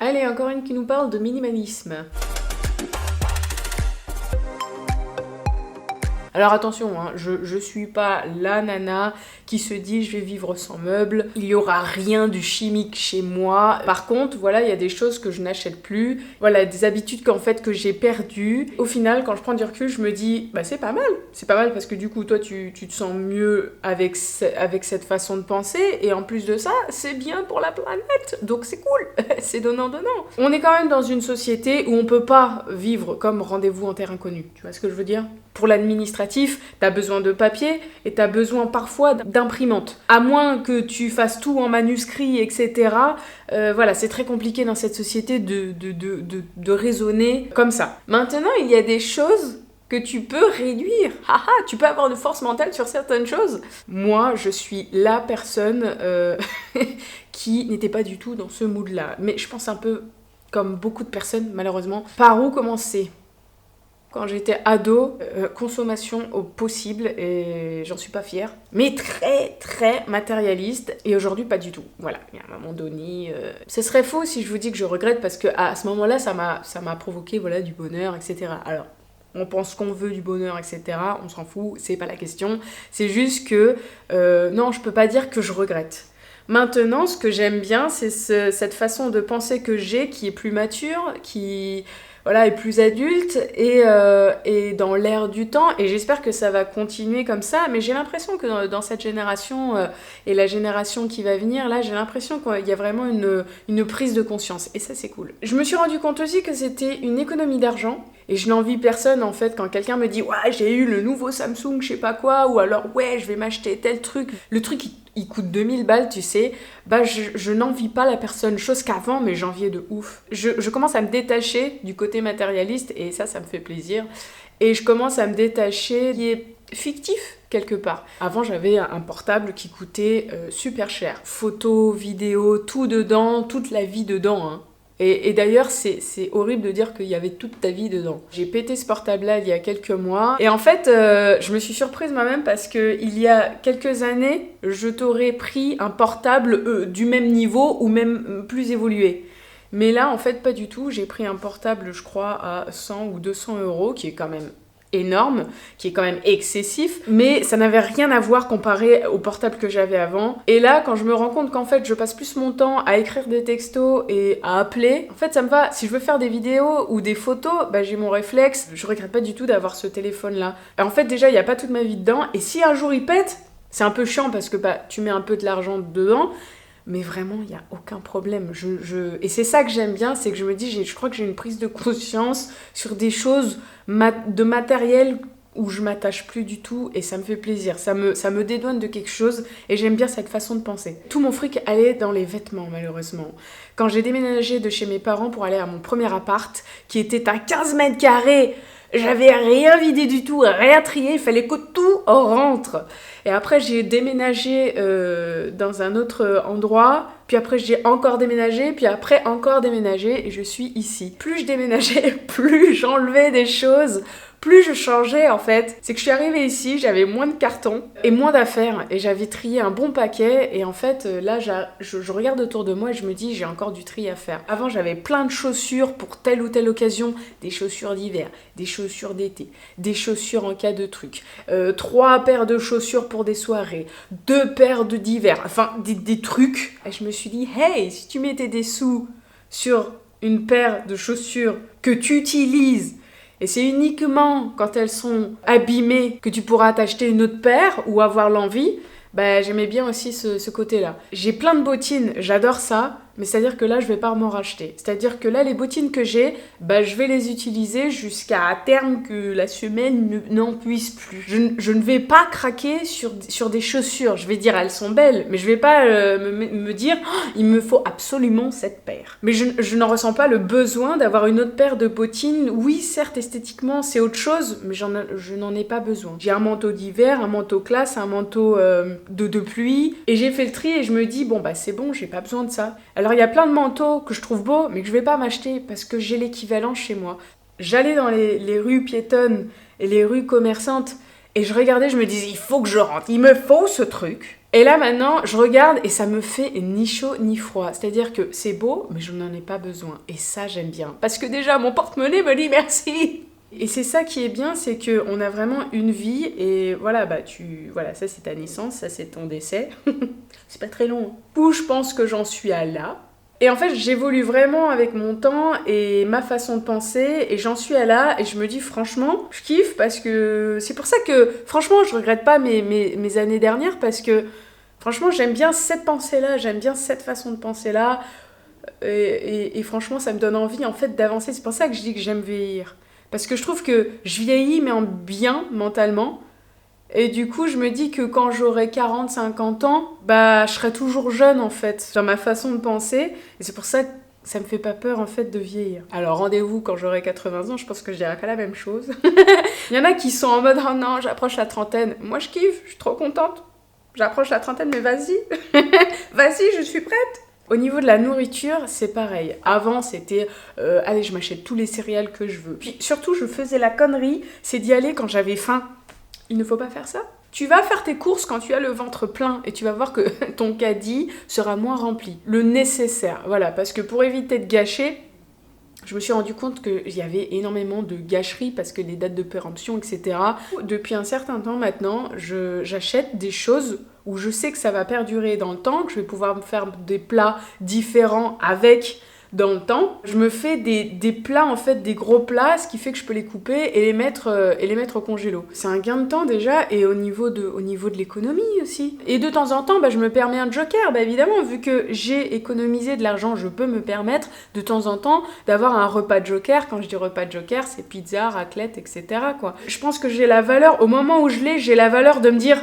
Allez, encore une qui nous parle de minimalisme. Alors attention, hein, je suis pas la nana qui se dit je vais vivre sans meubles, il y aura rien de chimique chez moi. Par contre, voilà, il y a des choses que je n'achète plus, voilà, des habitudes qu'en fait que j'ai perdues. Au final, quand je prends du recul, je me dis bah c'est pas mal parce que du coup toi tu te sens mieux avec cette façon de penser et en plus de ça, c'est bien pour la planète. Donc c'est cool, c'est donnant-donnant. On est quand même dans une société où on peut pas vivre comme rendez-vous en terre inconnue. Tu vois ce que je veux dire ? Pour l'administratif, t'as besoin de papier et t'as besoin parfois d'imprimante. À moins que tu fasses tout en manuscrit, etc. Voilà, c'est très compliqué dans cette société de raisonner comme ça. Maintenant, il y a des choses que tu peux réduire. Tu peux avoir de force mentale sur certaines choses. Moi, je suis la personne qui n'était pas du tout dans ce mood-là. Mais je pense un peu comme beaucoup de personnes, malheureusement. Par où commencer ? Quand j'étais ado, consommation au possible et j'en suis pas fière. Mais très très matérialiste et aujourd'hui pas du tout. Voilà, il y a un moment donné... Ce serait faux si je vous dis que je regrette parce que à ce moment-là, ça m'a provoqué voilà, du bonheur, etc. Alors, on pense qu'on veut du bonheur, etc. On s'en fout, c'est pas la question. C'est juste que, non, je peux pas dire que je regrette. Maintenant, ce que j'aime bien, c'est cette façon de penser que j'ai qui est plus mature, qui... Voilà, est plus adulte et dans l'air du temps. Et j'espère que ça va continuer comme ça. Mais j'ai l'impression que dans cette génération et la génération qui va venir, là, j'ai l'impression qu'il y a vraiment une prise de conscience. Et ça, c'est cool. Je me suis rendu compte aussi que c'était une économie d'argent. Et je n'envie personne, en fait, quand quelqu'un me dit « Ouais, j'ai eu le nouveau Samsung, je sais pas quoi », ou alors « Ouais, je vais m'acheter tel truc ». Le truc, il coûte 2000 balles, tu sais. Bah, je n'envie pas la personne, chose qu'avant, mais j'enviais de ouf. Je commence à me détacher du côté matérialiste, et ça me fait plaisir. Et je commence à me détacher qui est fictif, quelque part. Avant, j'avais un portable qui coûtait super cher. Photos, vidéos, tout dedans, toute la vie dedans, hein. Et d'ailleurs, c'est horrible de dire qu'il y avait toute ta vie dedans. J'ai pété ce portable-là il y a quelques mois. Et en fait, je me suis surprise moi-même parce qu'il y a quelques années, je t'aurais pris un portable du même niveau ou même plus évolué. Mais là, en fait, pas du tout. J'ai pris un portable, je crois, à 100 ou 200 euros, qui est quand même énorme, qui est quand même excessif, mais ça n'avait rien à voir comparé au portable que j'avais avant. Et là, quand je me rends compte qu'en fait, je passe plus mon temps à écrire des textos et à appeler, en fait, ça me va. Si je veux faire des vidéos ou des photos, bah, j'ai mon réflexe. Je regrette pas du tout d'avoir ce téléphone-là. En fait, déjà, il n'y a pas toute ma vie dedans, et si un jour il pète, c'est un peu chiant parce que bah, tu mets un peu de l'argent dedans, mais vraiment, il n'y a aucun problème. Et c'est ça que j'aime bien, c'est que je me dis, je crois que j'ai une prise de conscience sur des choses de matériel où je m'attache plus du tout et ça me fait plaisir. Ça me dédouane de quelque chose et j'aime bien cette façon de penser. Tout mon fric allait dans les vêtements, malheureusement. Quand j'ai déménagé de chez mes parents pour aller à mon premier appart, qui était à 15 mètres carrés, j'avais rien vidé du tout, rien trié, il fallait que tout rentre. Et après, j'ai déménagé dans un autre endroit, puis après, j'ai encore déménagé, puis après, encore déménagé, et je suis ici. Plus je déménageais, plus j'enlevais des choses, plus je changeais en fait. C'est que je suis arrivée ici, j'avais moins de cartons et moins d'affaires, et j'avais trié un bon paquet, et en fait, là, je regarde autour de moi et je me dis, j'ai encore du tri à faire. Avant, j'avais plein de chaussures pour telle ou telle occasion, des chaussures d'hiver, des chaussures d'été, des chaussures en cas de truc, 3 paires de chaussures pour des soirées, 2 paires d'hiver, enfin des trucs. Et je me suis dit, hey, si tu mettais des sous sur une paire de chaussures que tu utilises, et c'est uniquement quand elles sont abîmées que tu pourras t'acheter une autre paire ou avoir l'envie, bah, j'aimais bien aussi ce côté-là. J'ai plein de bottines, j'adore ça, mais c'est-à-dire que là, je vais pas m'en racheter. C'est-à-dire que là, les bottines que j'ai, bah, je vais les utiliser jusqu'à à terme que la semelle n'en puisse plus. Je ne vais pas craquer sur des chaussures. Je vais dire, elles sont belles, mais je vais pas me dire, oh, il me faut absolument cette paire. Mais je n'en ressens pas le besoin d'avoir une autre paire de bottines. Oui, certes, esthétiquement, c'est autre chose, mais je n'en ai pas besoin. J'ai un manteau d'hiver, un manteau classe, un manteau de pluie, et j'ai fait le tri et je me dis, bon, bah, c'est bon, j'ai pas besoin de ça. Alors, il y a plein de manteaux que je trouve beaux, mais que je vais pas m'acheter parce que j'ai l'équivalent chez moi. J'allais dans les rues piétonnes et les rues commerçantes et je regardais, je me disais, il faut que je rentre, il me faut ce truc. Et là maintenant, je regarde et ça me fait ni chaud ni froid. C'est-à-dire que c'est beau, mais je n'en ai pas besoin. Et ça, j'aime bien. Parce que déjà, mon porte-monnaie me dit merci. Et c'est ça qui est bien, c'est qu'on a vraiment une vie et voilà, voilà, ça c'est ta naissance, ça c'est ton décès. C'est pas très long. Où je pense que j'en suis à là. Et en fait, j'évolue vraiment avec mon temps et ma façon de penser et j'en suis à là et je me dis franchement, je kiffe parce que c'est pour ça que franchement, je regrette pas mes années dernières parce que franchement, j'aime bien cette pensée-là, j'aime bien cette façon de penser-là et franchement, ça me donne envie en fait d'avancer. C'est pour ça que je dis que j'aime vieillir. Parce que je trouve que je vieillis mais en bien mentalement. Et du coup, je me dis que quand j'aurai 40, 50 ans, je serai toujours jeune en fait, dans ma façon de penser. Et c'est pour ça que ça me fait pas peur en fait de vieillir. Alors rendez-vous quand j'aurai 80 ans, je pense que je dirai pas la même chose. Il y en a qui sont en mode oh non, j'approche la trentaine. Moi je kiffe, je suis trop contente. J'approche la trentaine, mais vas-y. Vas-y, je suis prête. Au niveau de la nourriture, c'est pareil. Avant, c'était allez, je m'achète tous les céréales que je veux. Puis surtout, je faisais la connerie, c'est d'y aller quand j'avais faim. Il ne faut pas faire ça. Tu vas faire tes courses quand tu as le ventre plein et tu vas voir que ton caddie sera moins rempli. Le nécessaire, voilà, parce que pour éviter de gâcher, je me suis rendu compte qu'il y avait énormément de gâcheries parce que les dates de péremption, etc. Depuis un certain temps maintenant, j'achète des choses où je sais que ça va perdurer dans le temps, que je vais pouvoir me faire des plats différents avec dans le temps. Je me fais des plats, en fait, des gros plats, ce qui fait que je peux les couper et les mettre au congélo. C'est un gain de temps déjà, et au niveau de l'économie aussi. Et de temps en temps, je me permets un joker, évidemment, vu que j'ai économisé de l'argent, je peux me permettre de temps en temps d'avoir un repas de joker. Quand je dis repas de joker, c'est pizza, raclette, etc., quoi. Je pense que j'ai la valeur, au moment où j'ai la valeur de me dire...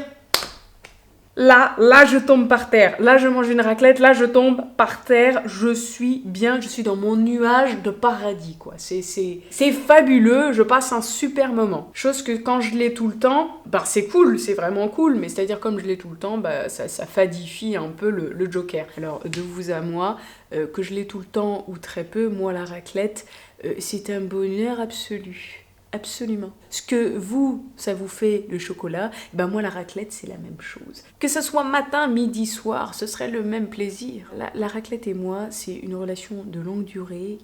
Là, je tombe par terre. Là, je mange une raclette. Là, je tombe par terre. Je suis bien. Je suis dans mon nuage de paradis, quoi. C'est fabuleux. Je passe un super moment. Chose que quand je l'ai tout le temps, c'est cool. C'est vraiment cool. Mais c'est-à-dire, comme je l'ai tout le temps, ça fadifie un peu le joker. Alors, de vous à moi, que je l'ai tout le temps ou très peu, moi, la raclette, c'est un bonheur absolu. Absolument. Ce que ça vous fait le chocolat, moi la raclette c'est la même chose. Que ce soit matin, midi, soir, ce serait le même plaisir. La raclette et moi, c'est une relation de longue durée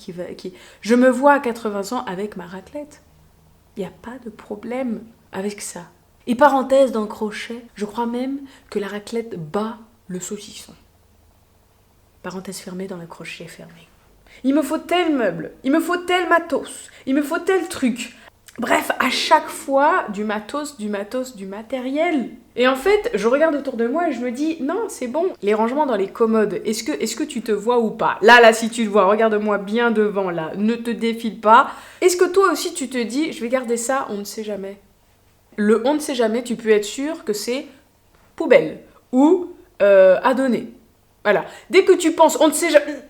Je me vois à 80 ans avec ma raclette. Il n'y a pas de problème avec ça. Et parenthèse dans le crochet, je crois même que la raclette bat le saucisson. Parenthèse fermée dans le crochet fermé. Il me faut tel meuble, il me faut tel matos, il me faut tel truc. Bref, à chaque fois, du matos, du matériel. Et en fait, je regarde autour de moi et je me dis, non, c'est bon. Les rangements dans les commodes, est-ce que tu te vois ou pas ? Là, si tu te vois, regarde-moi bien devant, là, ne te défile pas. Est-ce que toi aussi, tu te dis, je vais garder ça, on ne sait jamais ? Le on ne sait jamais, tu peux être sûr que c'est poubelle ou à donner. Voilà. Dès que tu penses, on ne sait jamais...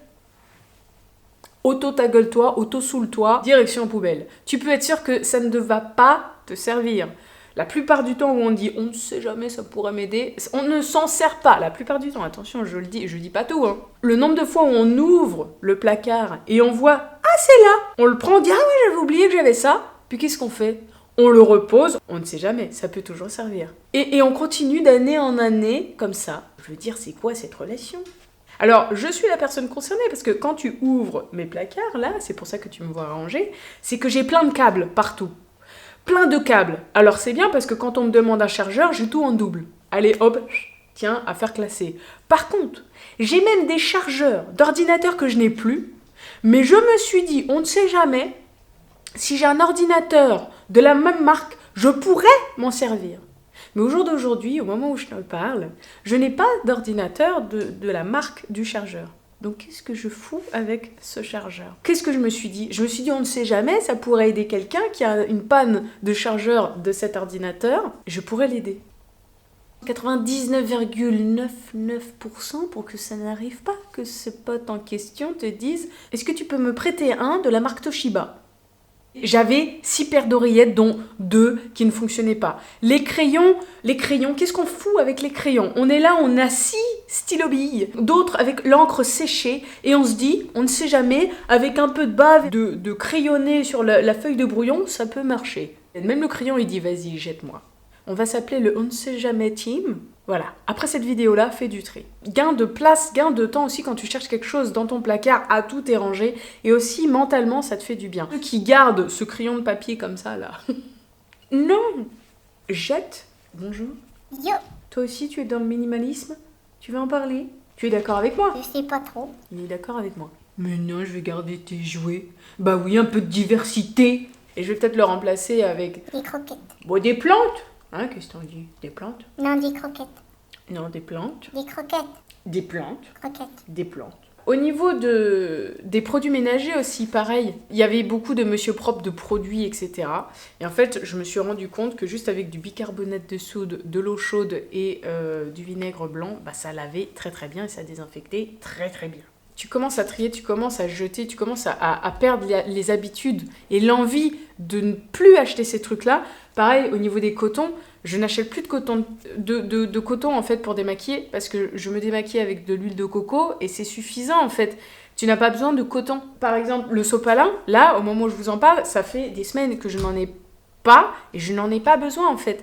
Auto-ta-gueule-toi, auto-soule-toi, direction poubelle. Tu peux être sûr que ça ne va pas te servir. La plupart du temps où on dit « on ne sait jamais, ça pourrait m'aider », on ne s'en sert pas. La plupart du temps, attention, je dis pas tout. Hein. Le nombre de fois où on ouvre le placard et on voit « ah, c'est là !» On le prend, on dit « ah oui, j'avais oublié que j'avais ça ». Puis qu'est-ce qu'on fait ? On le repose, on ne sait jamais, ça peut toujours servir. Et on continue d'année en année comme ça. Je veux dire, c'est quoi cette relation ? Alors, je suis la personne concernée parce que quand tu ouvres mes placards, là, c'est pour ça que tu me vois ranger, c'est que j'ai plein de câbles partout. Plein de câbles. Alors, c'est bien parce que quand on me demande un chargeur, j'ai tout en double. Allez, hop, tiens, affaire classée. Par contre, j'ai même des chargeurs d'ordinateurs que je n'ai plus, mais je me suis dit, on ne sait jamais, si j'ai un ordinateur de la même marque, je pourrais m'en servir. Mais au jour d'aujourd'hui, au moment où je te parle, je n'ai pas d'ordinateur de la marque du chargeur. Donc qu'est-ce que je fous avec ce chargeur ? Qu'est-ce que je me suis dit ? Je me suis dit, on ne sait jamais, ça pourrait aider quelqu'un qui a une panne de chargeur de cet ordinateur. Je pourrais l'aider. 99,99% pour que ça n'arrive pas, que ce pote en question te dise « Est-ce que tu peux me prêter un de la marque Toshiba ?» J'avais 6 paires d'oreillettes, dont 2 qui ne fonctionnaient pas. Les crayons, qu'est-ce qu'on fout avec les crayons ? On est là, on a 6 stylo-billes, d'autres avec l'encre séchée, et on se dit, on ne sait jamais, avec un peu de bave, de crayonné sur la feuille de brouillon, ça peut marcher. Et même le crayon, il dit, vas-y, jette-moi. On va s'appeler le On ne sait jamais team. Voilà, après cette vidéo-là, fais du tri. Gain de place, gain de temps aussi quand tu cherches quelque chose dans ton placard, à tout est rangé. Et aussi, mentalement, ça te fait du bien. Ceux qui gardent ce crayon de papier comme ça, là. Non! Jette. Bonjour. Yo, Toi aussi, tu es dans le minimalisme? Tu veux en parler? Tu es d'accord avec moi? je sais pas trop. Il est d'accord avec moi. Mais non, je vais garder tes jouets. Bah oui, un peu de diversité. Et je vais peut-être le remplacer avec... Des croquettes. Bon, des plantes. Hein, qu'est-ce qu'on dit? Des plantes? Non, des croquettes. Non, des plantes. Des croquettes. Des plantes. Croquettes. Des plantes. Au niveau des produits ménagers aussi, pareil. Il y avait beaucoup de Monsieur Propre, de produits, etc. Et en fait, je me suis rendu compte que juste avec du bicarbonate de soude, de l'eau chaude et du vinaigre blanc, bah, ça lavait très très bien et ça désinfectait très très bien. Tu commences à trier, tu commences à jeter, tu commences à perdre les habitudes et l'envie de ne plus acheter ces trucs-là. Pareil, au niveau des cotons, je n'achète plus de coton en fait pour démaquiller parce que je me démaquille avec de l'huile de coco et c'est suffisant en fait. Tu n'as pas besoin de coton. Par exemple, le sopalin, là, au moment où je vous en parle, ça fait des semaines que je n'en ai pas et je n'en ai pas besoin en fait.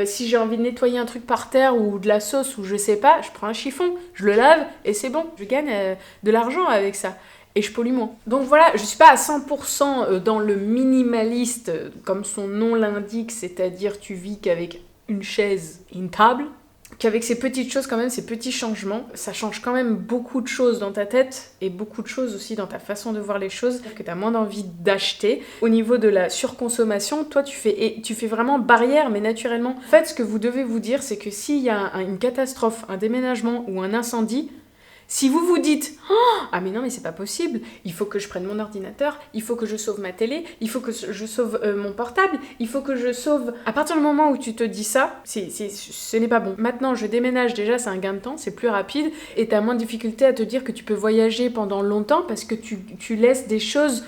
Si j'ai envie de nettoyer un truc par terre ou de la sauce ou je sais pas, je prends un chiffon, je le lave et c'est bon. Je gagne de l'argent avec ça. Et je pollue moins. Donc voilà, je suis pas à 100% dans le minimaliste, comme son nom l'indique, c'est-à-dire tu vis qu'avec une chaise et une table, qu'avec ces petites choses quand même, ces petits changements, ça change quand même beaucoup de choses dans ta tête et beaucoup de choses aussi dans ta façon de voir les choses, que tu as moins d'envie d'acheter. Au niveau de la surconsommation, toi tu fais vraiment barrière, mais naturellement. En fait, ce que vous devez vous dire, c'est que s'il y a une catastrophe, un déménagement ou un incendie, si vous vous dites « Ah mais non mais c'est pas possible, il faut que je prenne mon ordinateur, il faut que je sauve ma télé, il faut que je sauve mon portable, il faut que je sauve... » À partir du moment où tu te dis ça, ce n'est pas bon. Maintenant je déménage, déjà c'est un gain de temps, c'est plus rapide et t'as moins de difficulté à te dire que tu peux voyager pendant longtemps parce que tu laisses des choses...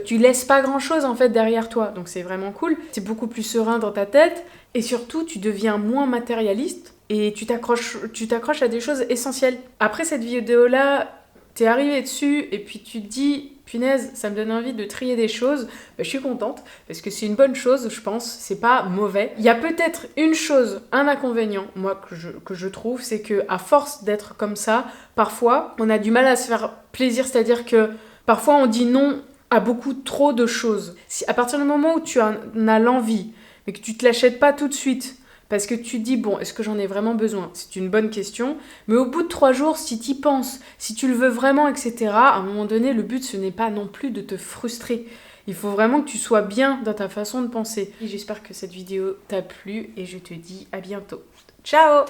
tu laisses pas grand chose en fait derrière toi, donc c'est vraiment cool. C'est beaucoup plus serein dans ta tête et surtout tu deviens moins matérialiste et tu t'accroches à des choses essentielles. Après cette vidéo-là, t'es arrivé dessus et puis tu te dis punaise, ça me donne envie de trier des choses. Je suis contente parce que c'est une bonne chose, je pense, c'est pas mauvais. Il y a peut-être une chose, un inconvénient, moi que je trouve, c'est que à force d'être comme ça, parfois on a du mal à se faire plaisir, c'est-à-dire que parfois on dit non à beaucoup trop de choses. Si, à partir du moment où tu en as l'envie, mais que tu te l'achètes pas tout de suite, parce que tu te dis, bon, est-ce que j'en ai vraiment besoin? C'est une bonne question. Mais au bout de 3 jours, si tu y penses, si tu le veux vraiment, etc., à un moment donné, le but, ce n'est pas non plus de te frustrer. Il faut vraiment que tu sois bien dans ta façon de penser. Et j'espère que cette vidéo t'a plu et je te dis à bientôt. Ciao!